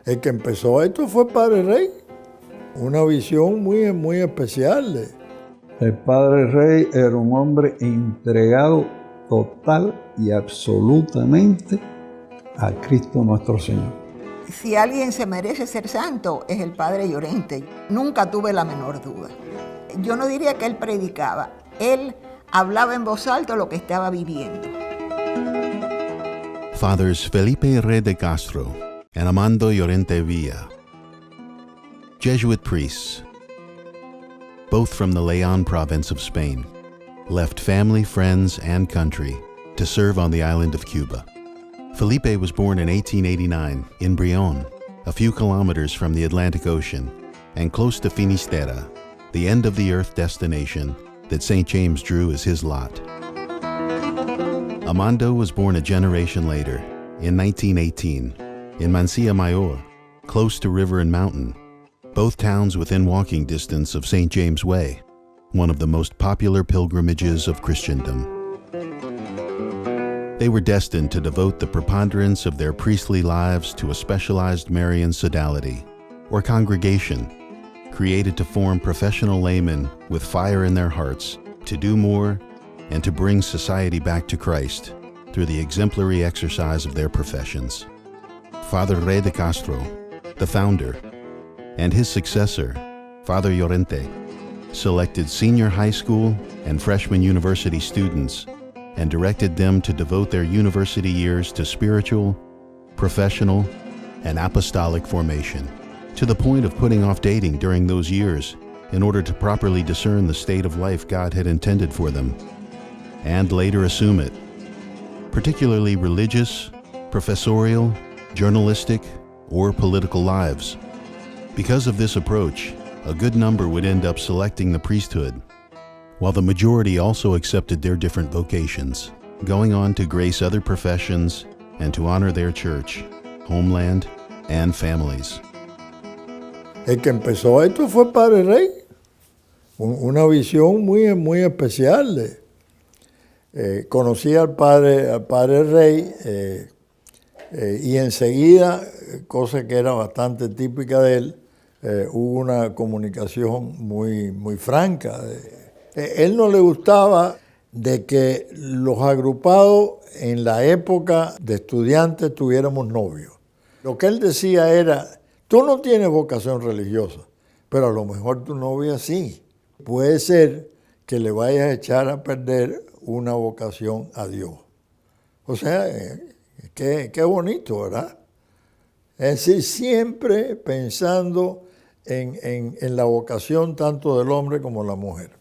El que empezó esto fue Padre Rey, una visión muy especial. El Padre Rey era un hombre entregado total y absolutamente a Cristo nuestro Señor. Si alguien se merece ser santo, es el Padre Llorente. Nunca tuve la menor duda. Yo no diría que él predicaba, él hablaba en voz alta lo que estaba viviendo. Fathers Felipe Rey de Castro and Amando Llorente Villa, Jesuit priests, both from the Leon province of Spain, left family, friends, and country to serve on the island of Cuba. Felipe was born in 1889 in Brion, a few kilometers from the Atlantic Ocean and close to Finisterre, the end of the earth destination that St. James drew as his lot. Amando was born a generation later, in 1918, in Mansilla Mayor, close to River and Mountain, both towns within walking distance of St. James Way, one of the most popular pilgrimages of Christendom. They were destined to devote the preponderance of their priestly lives to a specialized Marian sodality, or congregation, created to form professional laymen with fire in their hearts to do more and to bring society back to Christ through the exemplary exercise of their professions. Father Rey de Castro, the founder, and his successor, Father Llorente, selected senior high school and freshman university students and directed them to devote their university years to spiritual, professional, and apostolic formation, to the point of putting off dating during those years in order to properly discern the state of life God had intended for them, and later assume it, particularly religious, professorial, journalistic, or political lives. Because of this approach, a good number would end up selecting the priesthood, while the majority also accepted their different vocations, going on to grace other professions and to honor their church, homeland, and families. El que empezó esto fue Padre Rey, una visión muy especial. Conocí al padre Rey y enseguida, cosa que era bastante típica de él, hubo una comunicación muy franca. Él no le gustaba de que los agrupados en la época de estudiantes tuviéramos novios. Lo que él decía era, tú no tienes vocación religiosa, pero a lo mejor tu novia sí. Puede ser que le vayas a echar a perder una vocación a Dios. O sea, qué bonito, ¿verdad? Es decir, siempre pensando en la vocación tanto del hombre como de la mujer.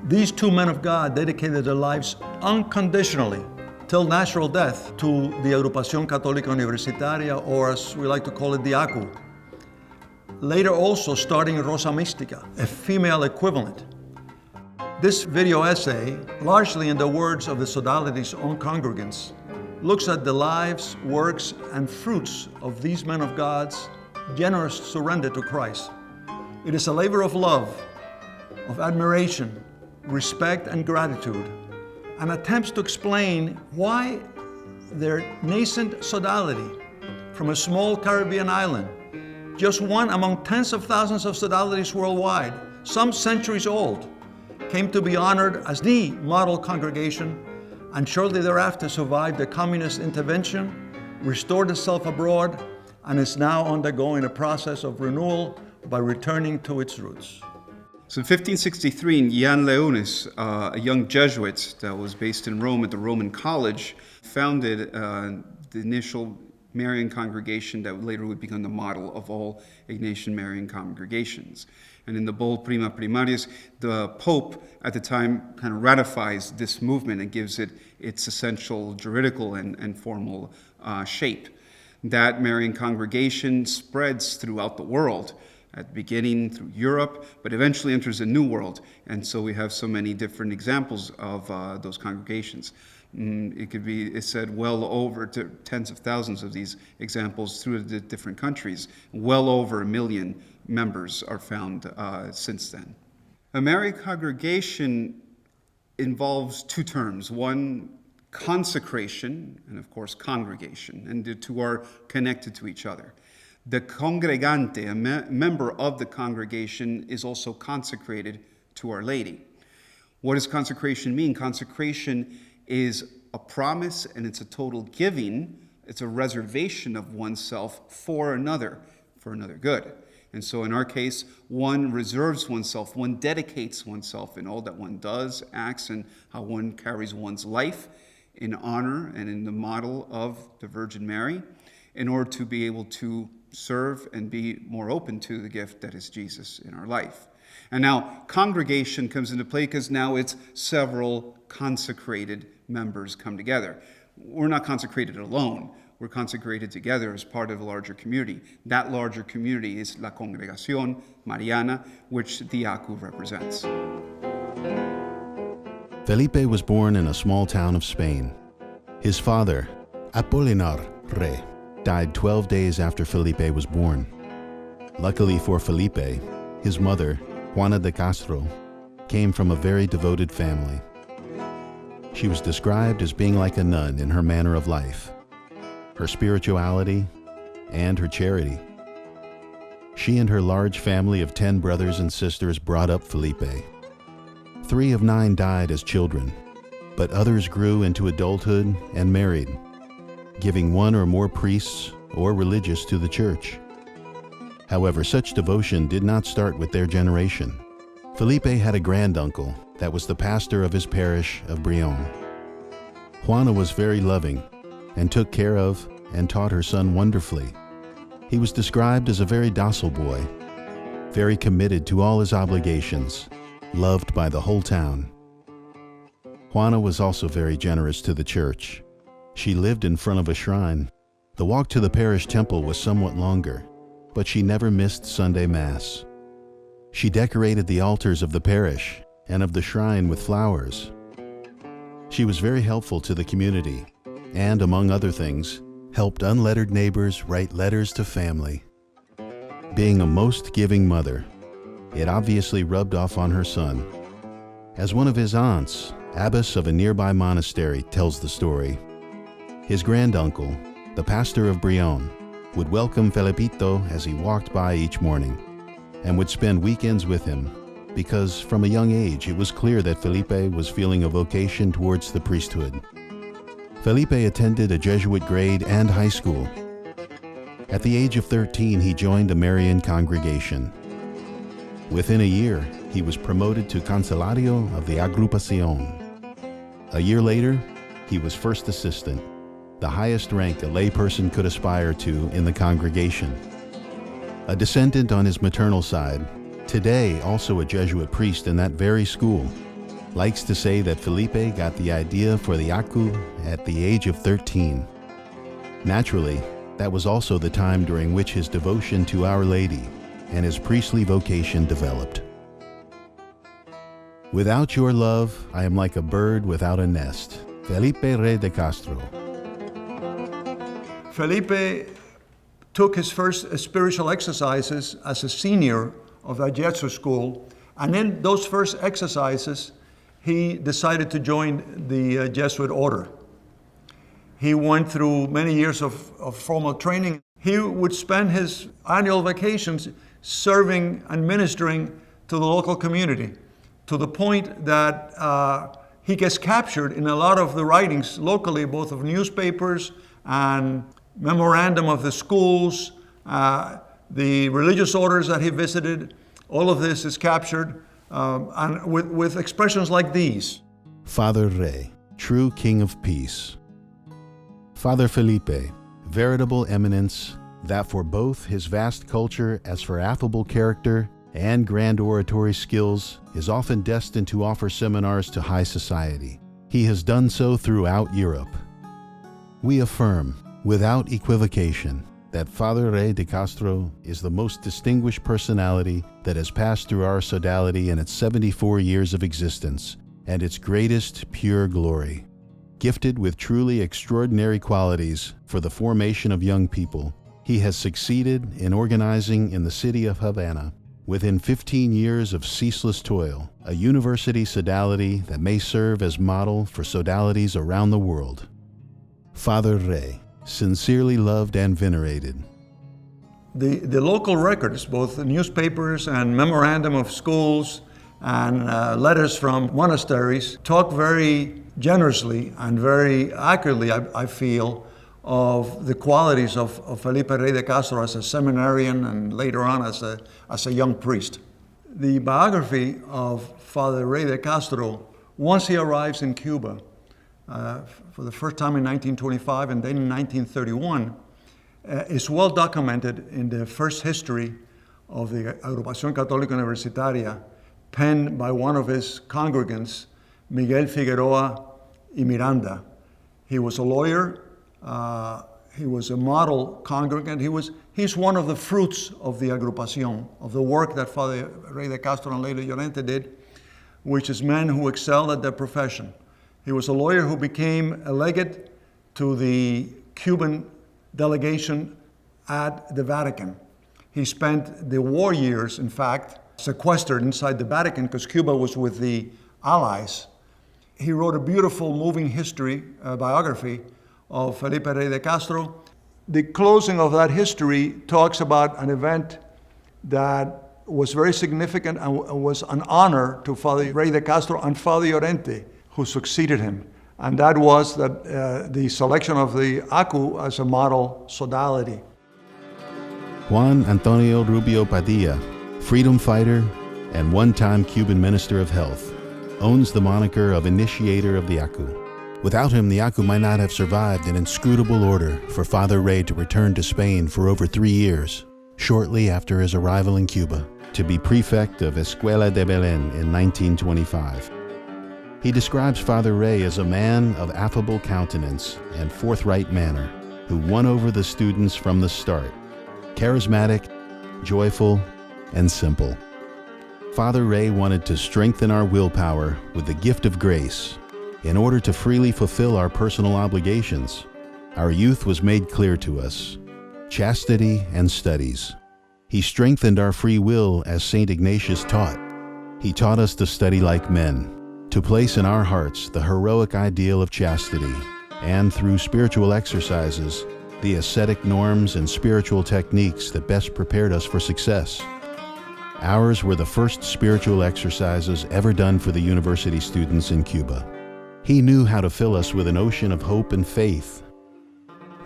These two men of God dedicated their lives unconditionally till natural death to the Agrupación Católica Universitaria, or as we like to call it, the ACU. Later also starting Rosa Mística, a female equivalent. This video essay, largely in the words of the sodality's own congregants, looks at the lives, works, and fruits of these men of God's generous surrender to Christ. It is a labor of love, of admiration, respect, and gratitude, and attempts to explain why their nascent sodality from a small Caribbean island, just one among tens of thousands of sodalities worldwide, some centuries old, came to be honored as the model congregation, and shortly thereafter survived the communist intervention, restored itself abroad, and is now undergoing a process of renewal by returning to its roots. So in 1563, Jan Leonis, a young Jesuit that was based in Rome at the Roman College, founded the initial Marian congregation that later would become the model of all Ignatian Marian congregations. And in the bull Prima Primarius, the Pope at the time kind of ratifies this movement and gives it its essential juridical and formal shape. That Marian congregation spreads throughout the world, at the beginning through Europe, but eventually enters a new world. And so we have so many different examples of those congregations. It's said well over to tens of thousands of these examples through the different countries. Well over 1 million members are found since then. A Marian congregation involves two terms. One consecration, and of course congregation, and the two are connected to each other. The congregante, a member of the congregation, is also consecrated to Our Lady. What does consecration mean? Consecration is a promise and it's a total giving. It's a reservation of oneself for another good. And so in our case, one reserves oneself, one dedicates oneself in all that one does, acts, and how one carries one's life in honor and in the model of the Virgin Mary in order to be able to serve and be more open to the gift that is Jesus in our life. And now congregation comes into play because now it's several consecrated members come together. We're not consecrated alone. We're consecrated together as part of a larger community. That larger community is La Congregación Mariana, which the ACU represents. Felipe was born in a small town of Spain. His father, Father Rey, died 12 days after Felipe was born. Luckily for Felipe, his mother, Juana de Castro, came from a very devoted family. She was described as being like a nun in her manner of life, her spirituality, and her charity. She and her large family of 10 brothers and sisters brought up Felipe. 3 of 9 died as children, but others grew into adulthood and married, giving 1 or more priests or religious to the church. However, such devotion did not start with their generation. Felipe had a granduncle that was the pastor of his parish of Brion. Juana was very loving and took care of and taught her son wonderfully. He was described as a very docile boy, very committed to all his obligations, loved by the whole town. Juana was also very generous to the church. She lived in front of a shrine. The walk to the parish temple was somewhat longer, but she never missed Sunday Mass. She decorated the altars of the parish and of the shrine with flowers. She was very helpful to the community and, among other things, helped unlettered neighbors write letters to family. Being a most giving mother, it obviously rubbed off on her son. As one of his aunts, abbess of a nearby monastery, tells the story, his granduncle, the pastor of Brion, would welcome Felipito as he walked by each morning and would spend weekends with him because from a young age it was clear that Felipe was feeling a vocation towards the priesthood. Felipe attended a Jesuit grade and high school. At the age of 13, he joined a Marian congregation. Within a year, he was promoted to Consulario of the Agrupación. A year later, he was first assistant, the highest rank a layperson could aspire to in the congregation. A descendant on his maternal side, today also a Jesuit priest in that very school, likes to say that Felipe got the idea for the ACU at the age of 13. Naturally, that was also the time during which his devotion to Our Lady and his priestly vocation developed. Without your love, I am like a bird without a nest. Felipe Rey de Castro. Felipe took his first spiritual exercises as a senior of that Jesuit school, and in those first exercises, he decided to join the Jesuit order. He went through many years of formal training. He would spend his annual vacations serving and ministering to the local community, to the point that he gets captured in a lot of the writings locally, both of newspapers and memorandum of the schools, the religious orders that he visited. All of this is captured and with expressions like these. Father Rey, true King of Peace. Father Felipe, veritable eminence that for both his vast culture as for affable character and grand oratory skills is often destined to offer seminars to high society. He has done so throughout Europe. We affirm, without equivocation, that Father Rey de Castro is the most distinguished personality that has passed through our sodality in its 74 years of existence and its greatest pure glory. Gifted with truly extraordinary qualities for the formation of young people, he has succeeded in organizing in the city of Havana Within 15 years of ceaseless toil, a university sodality that may serve as model for sodalities around the world. Father Rey, sincerely loved and venerated. The local records, both the newspapers and memorandum of schools and letters from monasteries, talk very generously and very accurately, I feel, of the qualities of Felipe Rey de Castro as a seminarian and later on as a young priest. The biography of Father Rey de Castro, once he arrives in Cuba, for the first time in 1925 and then in 1931, is well documented in the first history of the Agrupación Católica Universitaria, penned by one of his congregants, Miguel Figueroa y Miranda. He was a lawyer, he was a model congregant, he's one of the fruits of the Agrupación, of the work that Father Rey de Castro and later Llorente did, which is men who excelled at their profession. He was a lawyer who became a legate to the Cuban delegation at the Vatican. He spent the war years, in fact, sequestered inside the Vatican because Cuba was with the Allies. He wrote a beautiful, moving history, biography of Felipe Rey de Castro. The closing of that history talks about an event that was very significant and was an honor to Father Rey de Castro and Father Llorente, who succeeded him. And that was that the selection of the ACU as a model sodality. Juan Antonio Rubio Padilla, freedom fighter and one-time Cuban Minister of Health, owns the moniker of initiator of the ACU. Without him, the ACU might not have survived an inscrutable order for Father Rey to return to Spain for over 3 years, shortly after his arrival in Cuba, to be prefect of Escuela de Belén in 1925. He describes Father Rey as a man of affable countenance and forthright manner, who won over the students from the start, charismatic, joyful, and simple. Father Rey wanted to strengthen our willpower with the gift of grace in order to freely fulfill our personal obligations. Our youth was made clear to us: chastity and studies. He strengthened our free will as St. Ignatius taught. He taught us to study like men, to place in our hearts the heroic ideal of chastity, and through spiritual exercises, the ascetic norms and spiritual techniques that best prepared us for success. Ours were the first spiritual exercises ever done for the university students in Cuba. He knew how to fill us with an ocean of hope and faith.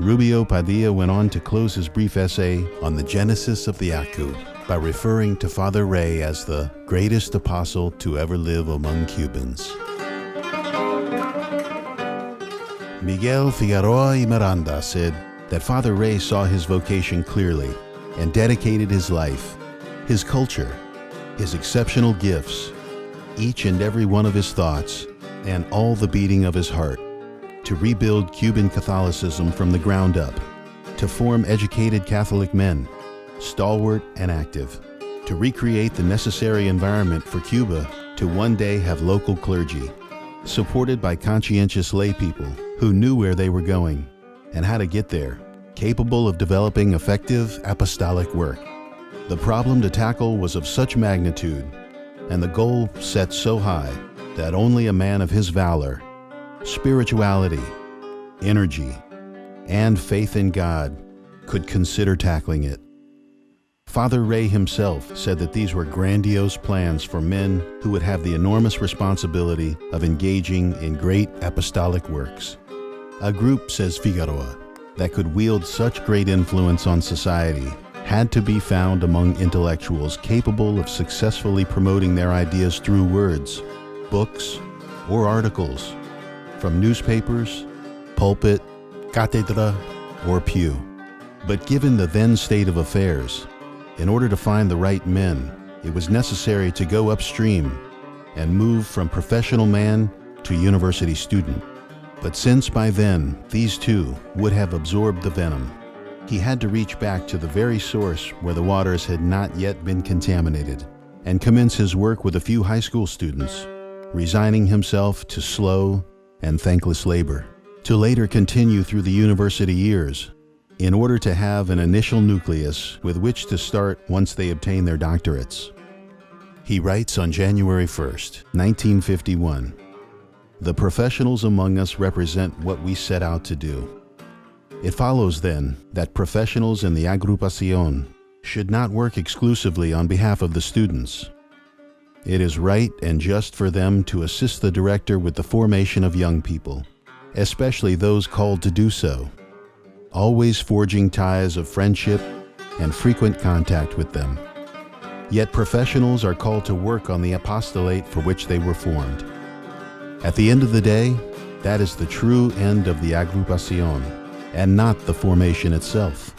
Rubio Padilla went on to close his brief essay on the genesis of the ACU by referring to Father Rey as the greatest apostle to ever live among Cubans. Miguel Figueroa y Miranda said that Father Rey saw his vocation clearly and dedicated his life, his culture, his exceptional gifts, each and every one of his thoughts, and all the beating of his heart, to rebuild Cuban Catholicism from the ground up, to form educated Catholic men, stalwart and active, to recreate the necessary environment for Cuba to one day have local clergy, supported by conscientious lay people who knew where they were going and how to get there, capable of developing effective apostolic work. The problem to tackle was of such magnitude and the goal set so high that only a man of his valor, spirituality, energy, and faith in God could consider tackling it. Father Rey himself said that these were grandiose plans for men who would have the enormous responsibility of engaging in great apostolic works. A group, says Figueroa, that could wield such great influence on society had to be found among intellectuals capable of successfully promoting their ideas through words, books, or articles, from newspapers, pulpit, cátedra, or pew. But given the then state of affairs, in order to find the right men, it was necessary to go upstream and move from professional man to university student. But since by then these two would have absorbed the venom, he had to reach back to the very source where the waters had not yet been contaminated and commence his work with a few high school students, resigning himself to slow and thankless labor, to later continue through the university years, in order to have an initial nucleus with which to start once they obtain their doctorates. He writes on January 1st, 1951, "The professionals among us represent what we set out to do. It follows then that professionals in the agrupación should not work exclusively on behalf of the students. It is right and just for them to assist the director with the formation of young people, especially those called to do so, always forging ties of friendship and frequent contact with them. Yet professionals are called to work on the apostolate for which they were formed. At the end of the day, that is the true end of the agrupación, and not the formation itself.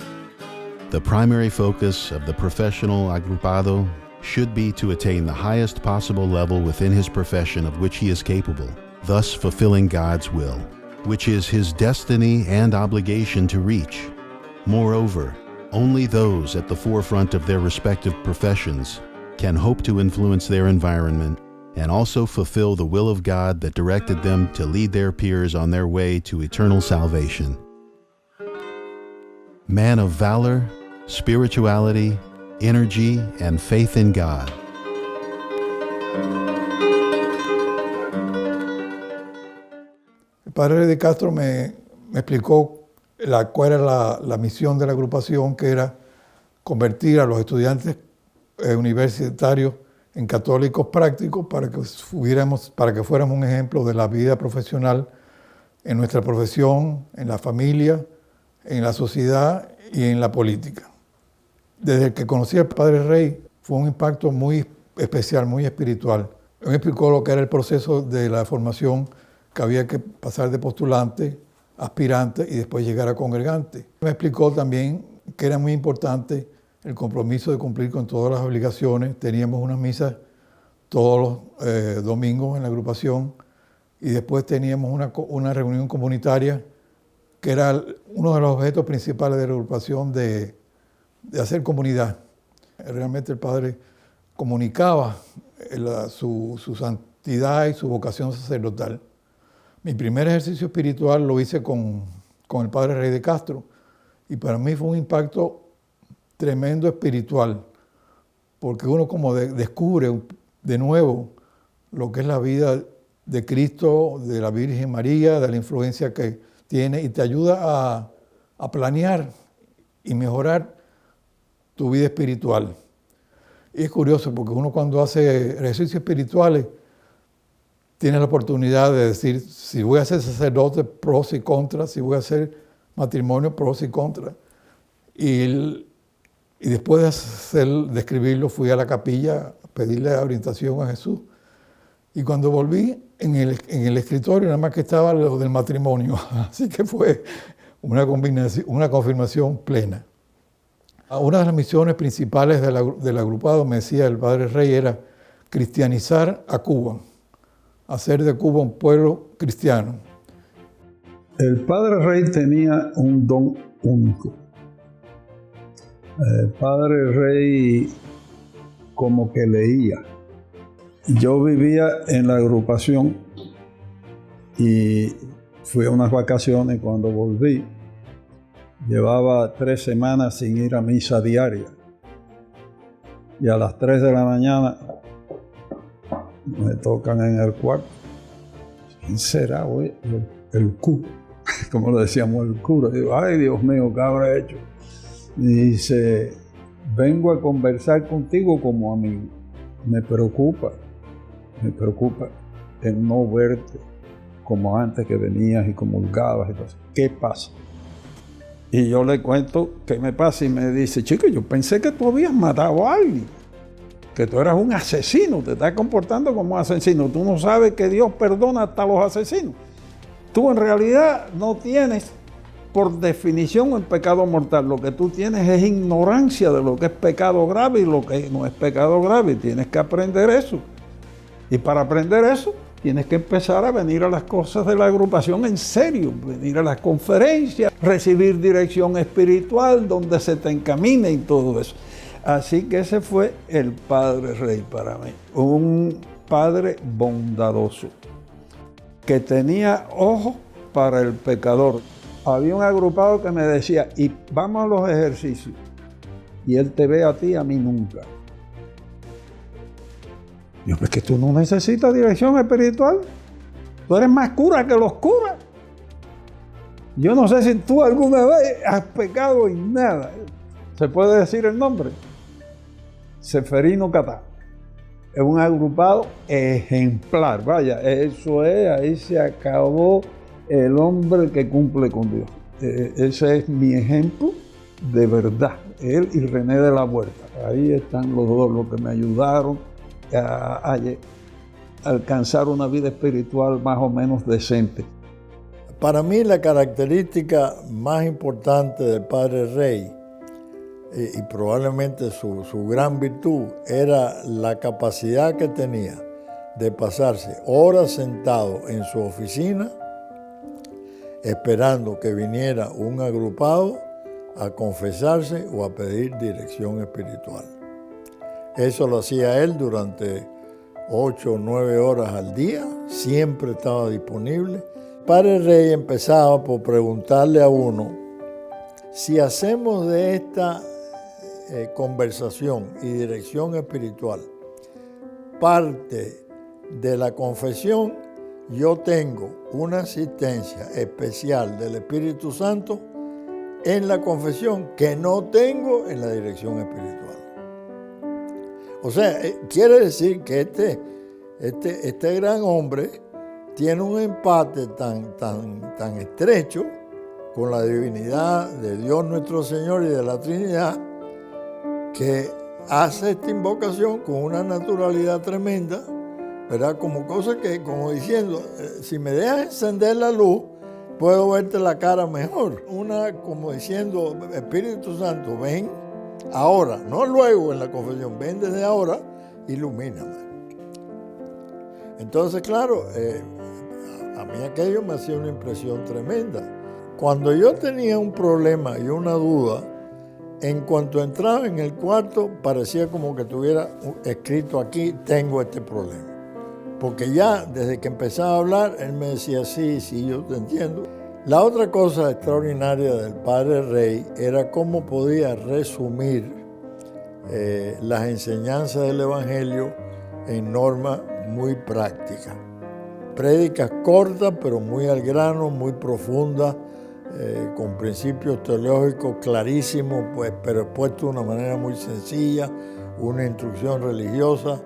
The primary focus of the professional agrupado should be to attain the highest possible level within his profession of which he is capable, thus fulfilling God's will, which is his destiny and obligation to reach. Moreover, only those at the forefront of their respective professions can hope to influence their environment and also fulfill the will of God that directed them to lead their peers on their way to eternal salvation. Man of valor, spirituality, energy, and faith in God." El padre Rey de Castro me explicó cuál era la misión de la agrupación, que era convertir a los estudiantes universitarios en católicos prácticos para que fuéramos un ejemplo de la vida profesional en nuestra profesión, en la familia, en la sociedad y en la política. Desde que conocí al padre Rey fue un impacto muy especial, muy espiritual. Él me explicó lo que era el proceso de la formación, que había que pasar de postulante, aspirante y después llegar a congregante. Me explicó también que era muy importante el compromiso de cumplir con todas las obligaciones. Teníamos unas misas todos los domingos en la agrupación y después teníamos una reunión comunitaria que era uno de los objetos principales de la agrupación de hacer comunidad. Realmente el padre comunicaba su santidad y su vocación sacerdotal. Mi primer ejercicio espiritual lo hice con el padre Rey de Castro y para mí fue un impacto tremendo espiritual, porque uno como descubre de nuevo lo que es la vida de Cristo, de la Virgen María, de la influencia que tiene y te ayuda a planear y mejorar tu vida espiritual. Y es curioso porque uno cuando hace ejercicios espirituales tiene la oportunidad de decir si voy a ser sacerdote, pros y contras, si voy a hacer matrimonio, pros y contras. Y después de escribirlo fui a la capilla a pedirle orientación a Jesús. Y cuando volví, en el escritorio nada más que estaba lo del matrimonio. Así que fue una confirmación plena. Una de las misiones principales del agrupado, me decía el padre Rey, era cristianizar a Cuba, hacer de Cuba un pueblo cristiano. El padre Rey tenía un don único. El padre Rey como que leía. Yo vivía en la agrupación y fui a unas vacaciones. Cuando volví, llevaba 3 semanas sin ir a misa diaria. Y a las 3 de la mañana me tocan en el cuarto. ¿Quién será, güey? El cura, como lo decíamos, el cura. Digo, ay, Dios mío, ¿qué habré hecho? Y dice, vengo a conversar contigo como amigo. Me preocupa el no verte como antes que venías y comulgabas y todo eso. ¿Qué pasa? Y yo le cuento qué me pasa y me dice, chico, yo pensé que tú habías matado a alguien, que tú eras un asesino, te estás comportando como un asesino. Tú no sabes que Dios perdona hasta a los asesinos. Tú en realidad no tienes, por definición, el pecado mortal. Lo que tú tienes es ignorancia de lo que es pecado grave y lo que no es pecado grave. Tienes que aprender eso. Y para aprender eso, tienes que empezar a venir a las cosas de la agrupación en serio, venir a las conferencias, recibir dirección espiritual donde se te encamine y todo eso. Así que ese fue el padre Rey para mí, un padre bondadoso, que tenía ojo para el pecador. había un agrupado que me decía, y vamos a los ejercicios. Y él te ve a ti, a mí nunca. Yo, es que tú no necesitas dirección espiritual. Tú eres más cura que los curas. Yo no sé si tú alguna vez has pecado en nada. ¿Se puede decir el nombre? Seferino Catá. Es un agrupado ejemplar. Vaya, eso es, ahí se acabó el hombre que cumple con Dios. Ese es mi ejemplo de verdad. Él y René de la Huerta. Ahí están los dos, los que me ayudaron a alcanzar una vida espiritual más o menos decente. Para mí la característica más importante del Padre Rey y probablemente su gran virtud era la capacidad que tenía de pasarse horas sentado en su oficina esperando que viniera un agrupado a confesarse o a pedir dirección espiritual. Eso lo hacía él durante 8 o 9 horas al día, siempre estaba disponible. Padre Rey empezaba por preguntarle a uno, si hacemos de esta conversación y dirección espiritual parte de la confesión, yo tengo una asistencia especial del Espíritu Santo en la confesión que no tengo en la dirección espiritual. O sea, quiere decir que este gran hombre tiene un empate tan estrecho con la divinidad de Dios nuestro Señor y de la Trinidad, que hace esta invocación con una naturalidad tremenda, ¿verdad? Como cosa que, como diciendo, si me dejas encender la luz, puedo verte la cara mejor. Como diciendo, Espíritu Santo, ven ahora, no luego en la confesión, ven desde ahora, ilumíname. Entonces, claro, a mí aquello me hacía una impresión tremenda. Cuando yo tenía un problema y una duda, en cuanto entraba en el cuarto, parecía como que tuviera escrito aquí, tengo este problema. Porque ya desde que empezaba a hablar, él me decía, sí, yo te entiendo. La otra cosa extraordinaria del Padre Rey era cómo podía resumir las enseñanzas del Evangelio en normas muy prácticas. Prédicas cortas, pero muy al grano, muy profundas, con principios teológicos clarísimos, pues, pero expuestos de una manera muy sencilla, una instrucción religiosa.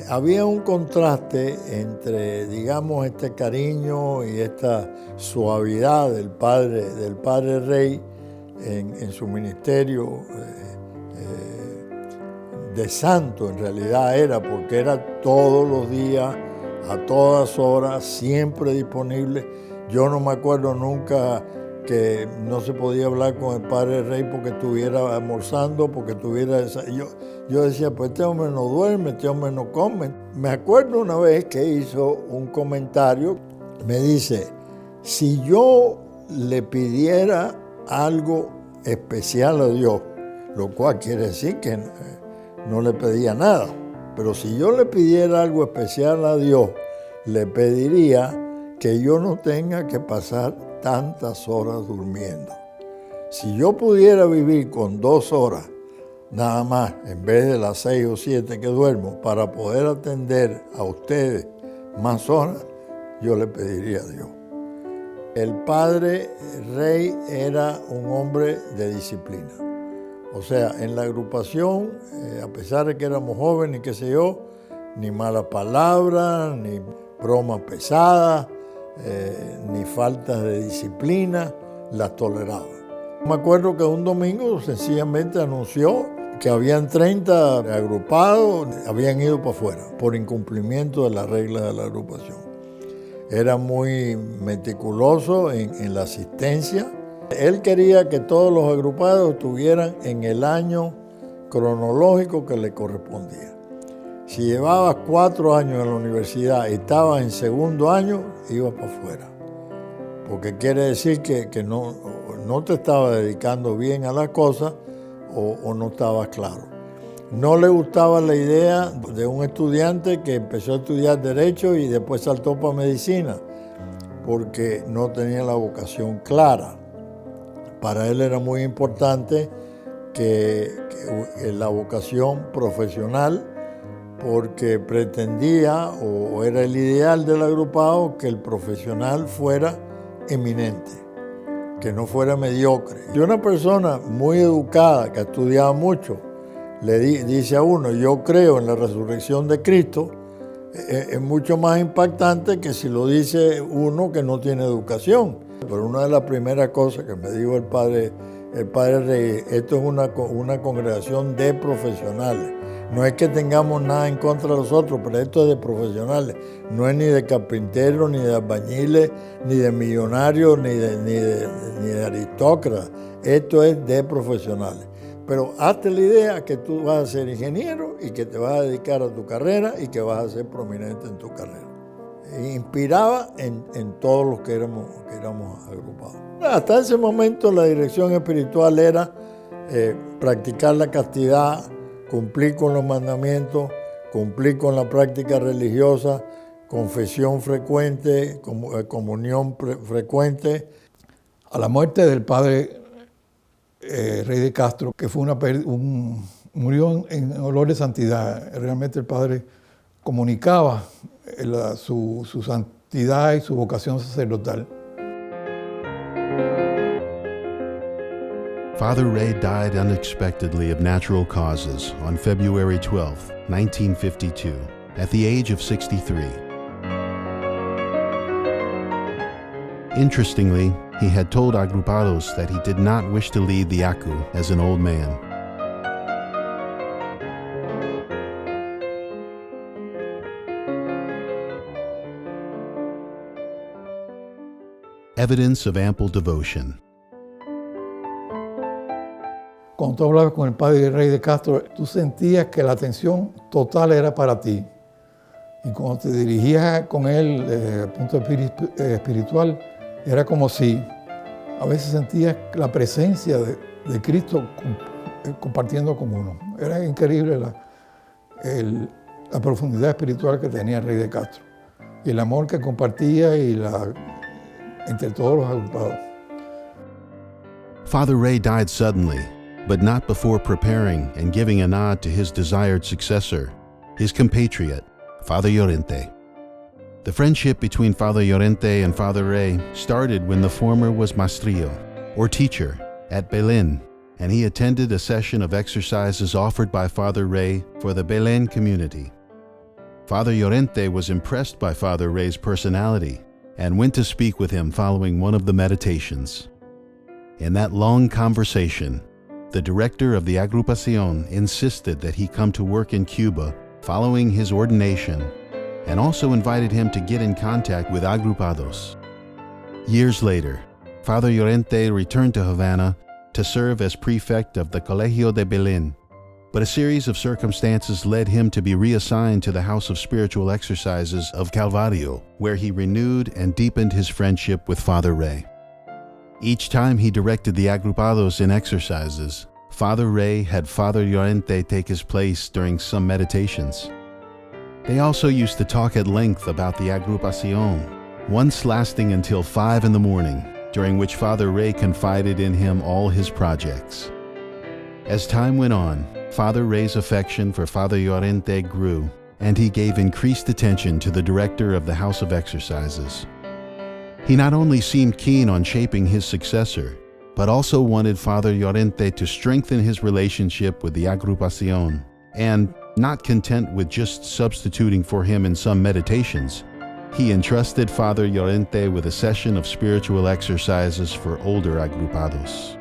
Había un contraste entre, digamos, este cariño y esta suavidad del Padre Rey en su ministerio de santo, en realidad era, porque era todos los días, a todas horas, siempre disponible. Yo no me acuerdo nunca que no se podía hablar con el Padre Rey porque estuviera almorzando, porque estuviera... Yo decía, pues este hombre no duerme, este hombre no come. Me acuerdo una vez que hizo un comentario, me dice, si yo le pidiera algo especial a Dios, lo cual quiere decir que no le pedía nada, pero si yo le pidiera algo especial a Dios, le pediría que yo no tenga que pasar tantas horas durmiendo. Si yo pudiera vivir con 2 horas nada más, en vez de las 6 o 7 que duermo, para poder atender a ustedes más horas, yo le pediría a Dios. El Padre Rey era un hombre de disciplina. O sea, en la agrupación, a pesar de que éramos jóvenes y qué sé yo, ni malas palabras, ni bromas pesadas, ni faltas de disciplina, las toleraba. Me acuerdo que un domingo sencillamente anunció que habían 30 agrupados, habían ido para afuera por incumplimiento de las reglas de la agrupación. Era muy meticuloso en la asistencia. Él quería que todos los agrupados estuvieran en el año cronológico que le correspondía. Si llevabas 4 años en la universidad y estabas en segundo año, ibas para afuera. Porque quiere decir que no te estabas dedicando bien a las cosas o no estabas claro. No le gustaba la idea de un estudiante que empezó a estudiar Derecho y después saltó para Medicina, porque no tenía la vocación clara. Para él era muy importante que la vocación profesional, porque pretendía, o era el ideal del agrupado, que el profesional fuera eminente, que no fuera mediocre. Y una persona muy educada, que ha estudiado mucho, le dice a uno, yo creo en la resurrección de Cristo, es mucho más impactante que si lo dice uno que no tiene educación. Pero una de las primeras cosas que me dijo el padre Rey, esto es una congregación de profesionales. No es que tengamos nada en contra de los otros, pero esto es de profesionales. No es ni de carpinteros, ni de albañiles, ni de millonarios, ni de aristócratas. Esto es de profesionales. Pero hazte la idea que tú vas a ser ingeniero y que te vas a dedicar a tu carrera y que vas a ser prominente en tu carrera. Inspiraba en todos los que éramos agrupados. Hasta ese momento la dirección espiritual era practicar la castidad, cumplir con los mandamientos, cumplir con la práctica religiosa, confesión frecuente, comunión frecuente. A la muerte del padre Rey de Castro, que fue murió en olor de santidad. Realmente el padre comunicaba su santidad y su vocación sacerdotal. Father Rey died unexpectedly of natural causes on February 12, 1952, at the age of 63. Interestingly, he had told agrupados that he did not wish to lead the ACU as an old man. Evidence of ample devotion. Cuando tú hablabas con el padre Rey de Castro, tú sentías que la atención total era para ti. Y cuando te dirigías con él desde el punto de vista espiritual, era como si a veces sentías la presencia de Cristo compartiendo con uno. Era increíble la profundidad espiritual que tenía el Rey de Castro y el amor que compartía entre todos los agrupados. Father Rey died suddenly, but not before preparing and giving a nod to his desired successor, his compatriot, Father Llorente. The friendship between Father Llorente and Father Rey started when the former was maestrillo, or teacher, at Belén, and he attended a session of exercises offered by Father Rey for the Belén community. Father Llorente was impressed by Father Rey's personality and went to speak with him following one of the meditations. In that long conversation, the director of the agrupación insisted that he come to work in Cuba following his ordination, and also invited him to get in contact with agrupados. Years later, Father Llorente returned to Havana to serve as prefect of the Colegio de Belén, but a series of circumstances led him to be reassigned to the House of Spiritual Exercises of Calvario, where he renewed and deepened his friendship with Father Rey. Each time he directed the agrupados in exercises, Father Rey had Father Llorente take his place during some meditations. They also used to talk at length about the agrupación, once lasting until 5 in the morning, during which Father Rey confided in him all his projects. As time went on, Father Rey's affection for Father Llorente grew, and he gave increased attention to the director of the House of Exercises. He not only seemed keen on shaping his successor, but also wanted Father Llorente to strengthen his relationship with the agrupación, and, not content with just substituting for him in some meditations, he entrusted Father Llorente with a session of spiritual exercises for older agrupados.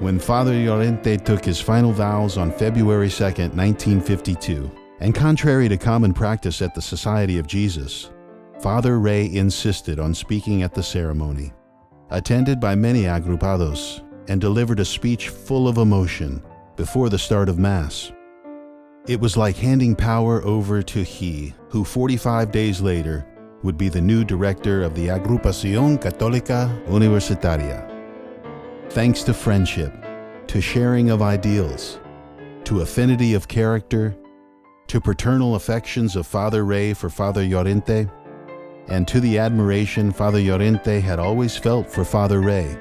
When Father Llorente took his final vows on February 2, 1952, and contrary to common practice at the Society of Jesus, Father Rey insisted on speaking at the ceremony, attended by many agrupados, and delivered a speech full of emotion before the start of Mass. It was like handing power over to he who 45 days later would be the new director of the Agrupación Católica Universitaria. Thanks to friendship, to sharing of ideals, to affinity of character, to paternal affections of Father Rey for Father Llorente, and to the admiration Father Llorente had always felt for Father Rey,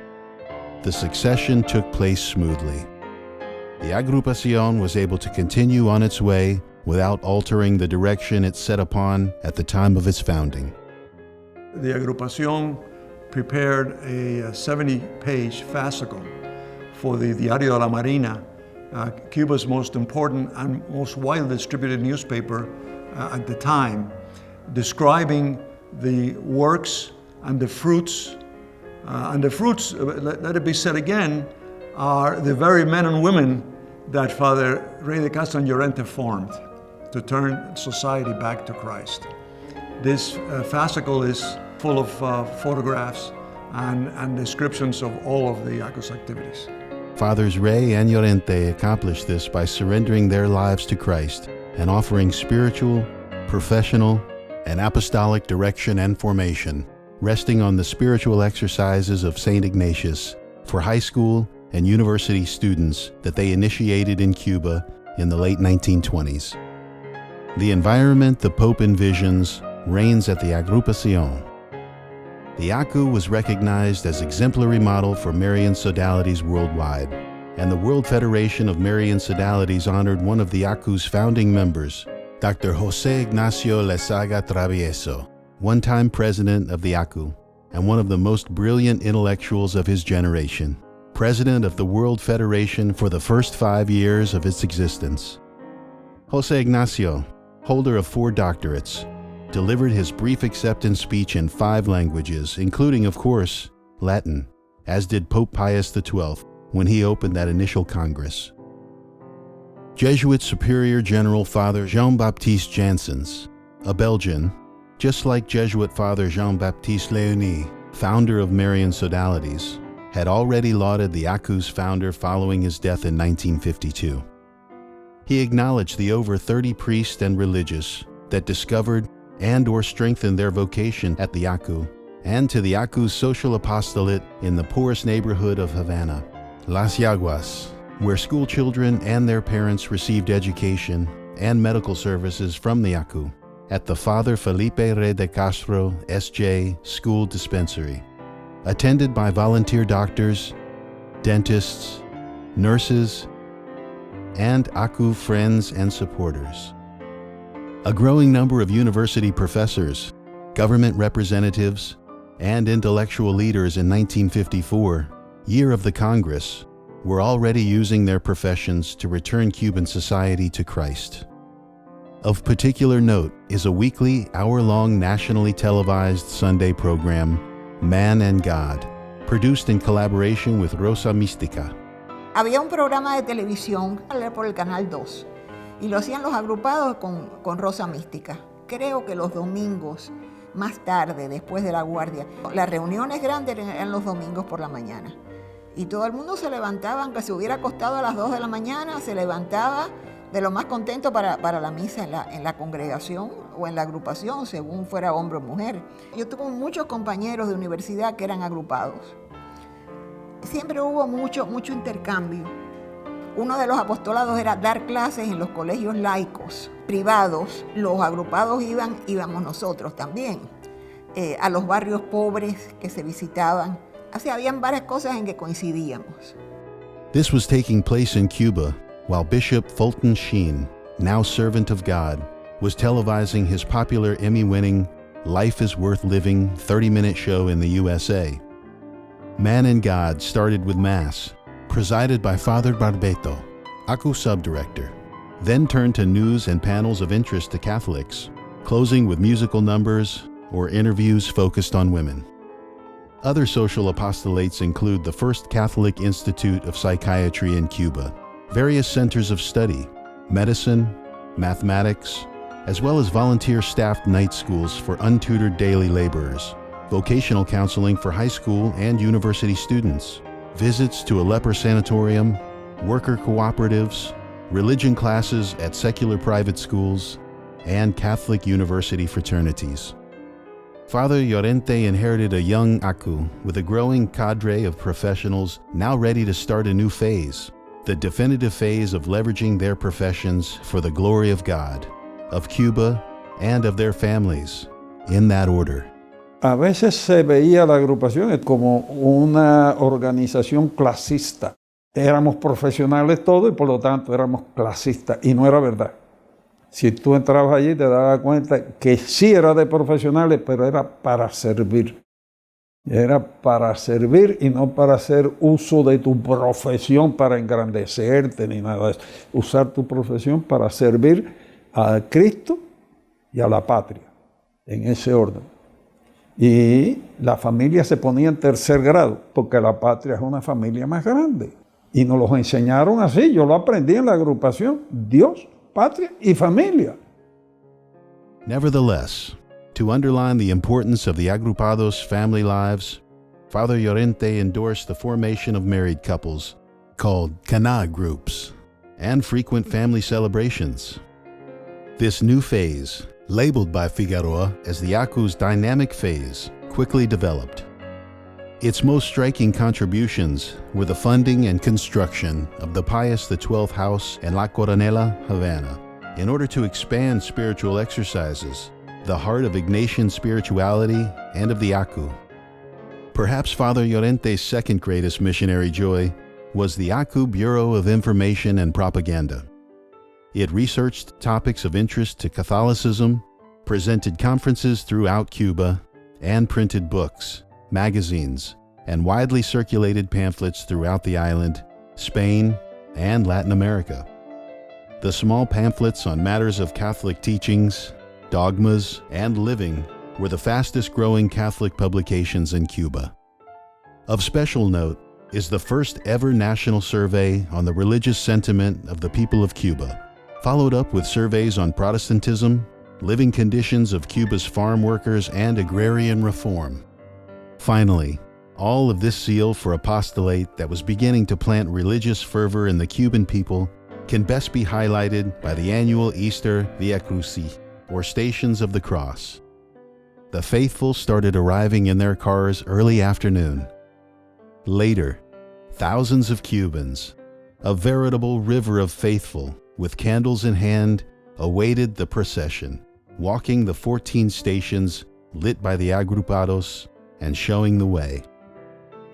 the succession took place smoothly. The Agrupación was able to continue on its way without altering the direction it set upon at the time of its founding. The Agrupación prepared a 70-page fascicle for the Diario de la Marina, Cuba's most important and most widely distributed newspaper at the time, describing the works and the fruits. Let it be said again, are the very men and women that Father Rey de Castro and Llorente formed to turn society back to Christ. This fascicle is full of photographs and descriptions of all of the ACU's activities. Fathers Rey and Llorente accomplished this by surrendering their lives to Christ and offering spiritual, professional, and apostolic direction and formation, resting on the spiritual exercises of St. Ignatius for high school and university students that they initiated in Cuba in the late 1920s. The environment the Pope envisions reigns at the Agrupación. The ACU was recognized as exemplary model for Marian sodalities worldwide, and the World Federation of Marian Sodalities honored one of the ACU's founding members, Dr. José Ignacio Lezaga Travieso, one-time president of the ACU and one of the most brilliant intellectuals of his generation, president of the World Federation for the first 5 years of its existence. José Ignacio, holder of 4 doctorates, delivered his brief acceptance speech in 5 languages, including, of course, Latin, as did Pope Pius XII when he opened that initial Congress. Jesuit Superior General Father Jean-Baptiste Janssens, a Belgian, just like Jesuit Father Jean-Baptiste Léonie, founder of Marian Sodalities, had already lauded the ACU's founder following his death in 1952. He acknowledged the over 30 priests and religious that discovered and or strengthened their vocation at the ACU, and to the ACU's social apostolate in the poorest neighborhood of Havana, Las Yaguas, where school children and their parents received education and medical services from the ACU at the Father Felipe Rey de Castro S.J. School Dispensary, attended by volunteer doctors, dentists, nurses, and ACU friends and supporters. A growing number of university professors, government representatives, and intellectual leaders in 1954, year of the Congress, were already using their professions to return Cuban society to Christ. Of particular note is a weekly, hour-long nationally televised Sunday program, Man and God, produced in collaboration with Rosa Mística. Había un programa de televisión por el Canal 2 y lo hacían los agrupados con Rosa Mística. Creo que los domingos, más tarde, después de la guardia, las reuniones grandes eran los domingos por la mañana. Y todo el mundo se levantaba, aunque se hubiera acostado a las 2 de la mañana, se levantaba de lo más contento para la misa en la congregación o en la agrupación, según fuera hombre o mujer. Yo tuve muchos compañeros de universidad que eran agrupados. Siempre hubo mucho intercambio. Uno de los apostolados era dar clases en los colegios laicos privados. Los agrupados íbamos nosotros también, a los barrios pobres que se visitaban. Así habían varias cosas en que coincidíamos. This was taking place in Cuba while Bishop Fulton Sheen, now servant of God, was televising his popular Emmy-winning Life is Worth Living 30-minute show in the USA. Man and God started with Mass, presided by Father Barbeto, ACU subdirector, then turned to news and panels of interest to Catholics, closing with musical numbers or interviews focused on women. Other social apostolates include the First Catholic Institute of Psychiatry in Cuba, various centers of study, medicine, mathematics, as well as volunteer-staffed night schools for untutored daily laborers, vocational counseling for high school and university students, visits to a leper sanatorium, worker cooperatives, religion classes at secular private schools, and Catholic university fraternities. Father Llorente inherited a young ACU with a growing cadre of professionals now ready to start a new phase, the definitive phase of leveraging their professions for the glory of God, of Cuba, and of their families, in that order. A veces se veía la agrupación como una organización clasista. Éramos profesionales todos y por lo tanto éramos clasistas, y no era verdad. Si tú entrabas allí te dabas cuenta que sí era de profesionales, pero era para servir. Era para servir y no para hacer uso de tu profesión para engrandecerte ni nada de eso. Usar tu profesión para servir a Cristo y a la patria, en ese orden. Y la familia se ponía en tercer grado, porque la patria es una familia más grande. Y nos los enseñaron así, yo lo aprendí en la agrupación: Dios, patria y familia. Nevertheless, to underline the importance of the agrupados' family lives, Father Llorente endorsed the formation of married couples, called Cana groups, and frequent family celebrations. This new phase, labeled by Figueroa as the ACU's dynamic phase, quickly developed. Its most striking contributions were the funding and construction of the Pius XII House in La Coronela, Havana, in order to expand spiritual exercises, the heart of Ignatian spirituality and of the ACU. Perhaps Father Llorente's second greatest missionary joy was the ACU Bureau of Information and Propaganda. It researched topics of interest to Catholicism, presented conferences throughout Cuba, and printed books, magazines, and widely circulated pamphlets throughout the island, Spain, and Latin America. The small pamphlets on matters of Catholic teachings, dogmas, and living were the fastest growing Catholic publications in Cuba. Of special note is the first ever national survey on the religious sentiment of the people of Cuba, followed up with surveys on Protestantism, living conditions of Cuba's farm workers, and agrarian reform. Finally, all of this zeal for apostolate that was beginning to plant religious fervor in the Cuban people can best be highlighted by the annual Easter Via Crucis, or Stations of the Cross. The faithful started arriving in their cars early afternoon. Later, thousands of Cubans, a veritable river of faithful, with candles in hand, awaited the procession, walking the 14 stations lit by the agrupados and showing the way.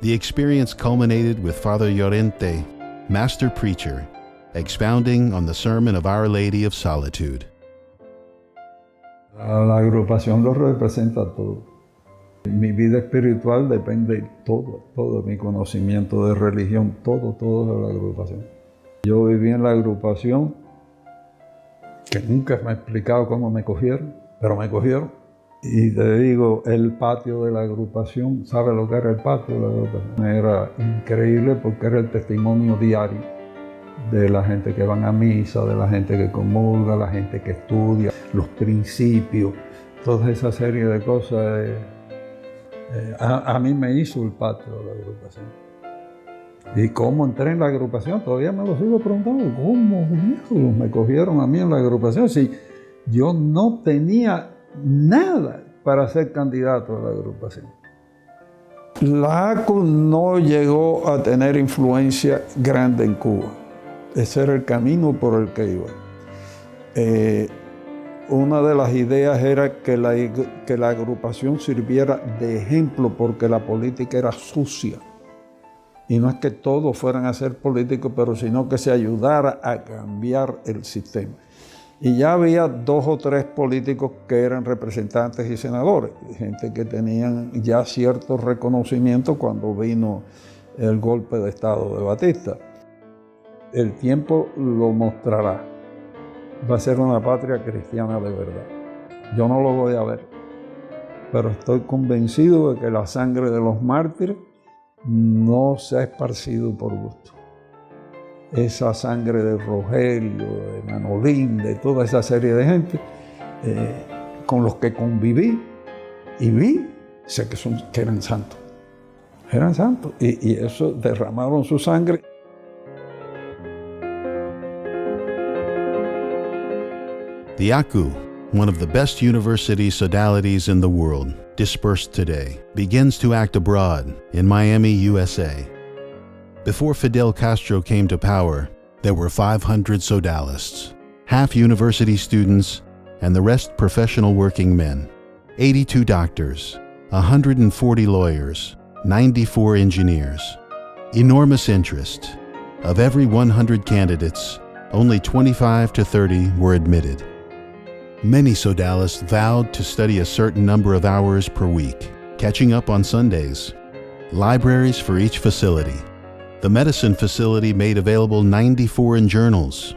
The experience culminated with Father Llorente, master preacher, expounding on the sermon of Our Lady of Solitude. La agrupación lo representa todo. Mi vida espiritual depende todo mi conocimiento de religión, todo de la agrupación. Yo viví en la agrupación, que nunca me he explicado cómo me cogieron, pero me cogieron. Y te digo, el patio de la agrupación, ¿sabe lo que era el patio de la agrupación? Era increíble porque era el testimonio diario de la gente que van a misa, de la gente que comulga, la gente que estudia, los principios, toda esa serie de cosas. A mí me hizo el patio de la agrupación. ¿Y cómo entré en la agrupación? Todavía me lo sigo preguntando. ¿Cómo me cogieron a mí en la agrupación? Si yo no tenía nada para ser candidato a la agrupación. La ACU no llegó a tener influencia grande en Cuba. Ese era el camino por el que iba. Una de las ideas era que la agrupación sirviera de ejemplo porque la política era sucia. Y no es que todos fueran a ser políticos, pero sino que se ayudara a cambiar el sistema. Y ya había 2 o 3 políticos que eran representantes y senadores, gente que tenían ya cierto reconocimiento cuando vino el golpe de Estado de Batista. El tiempo lo mostrará. Va a ser una patria cristiana de verdad. Yo no lo voy a ver, pero estoy convencido de que la sangre de los mártires no se ha esparcido por gusto. Esa sangre de Rogelio, de Manolín, de toda esa serie de gente con los que conviví y vi, sé que eran santos. Eran santos y eso derramaron su sangre. The ACU, one of the best university sodalities in the world, dispersed today, begins to act abroad in Miami, USA. Before Fidel Castro came to power, there were 500 sodalists, half university students, and the rest professional working men, 82 doctors, 140 lawyers, 94 engineers. Enormous interest. Of every 100 candidates, only 25 to 30 were admitted. Many sodalists vowed to study a certain number of hours per week, catching up on Sundays. Libraries for each facility. The medicine facility made available 90 foreign journals.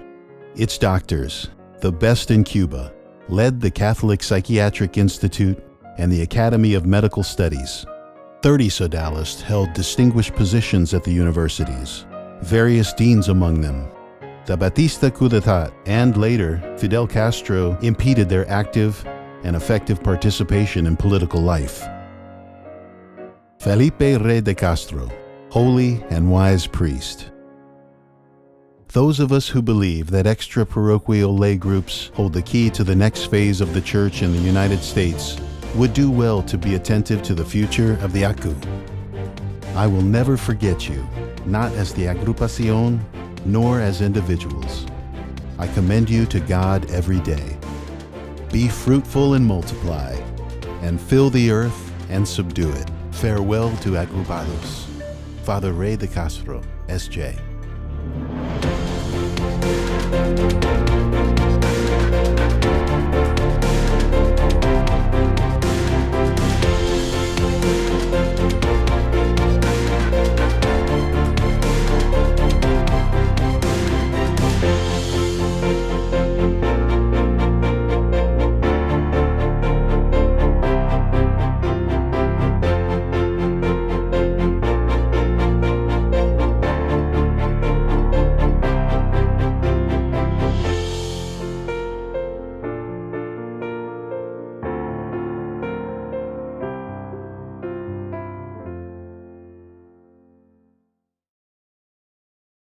Its doctors, the best in Cuba, led the Catholic Psychiatric Institute and the Academy of Medical Studies. 30 sodalists held distinguished positions at the universities, various deans among them. The Batista coup d'etat and later Fidel Castro impeded their active and effective participation in political life. Felipe Rey de Castro, holy and wise priest. Those of us who believe that extra-parochial lay groups hold the key to the next phase of the Church in the United States would do well to be attentive to the future of the ACU. I will never forget you, not as the agrupación, nor as individuals. I commend you to God every day. Be fruitful and multiply, and fill the earth and subdue it. Farewell to agrupados. Father Rey de Castro, S.J.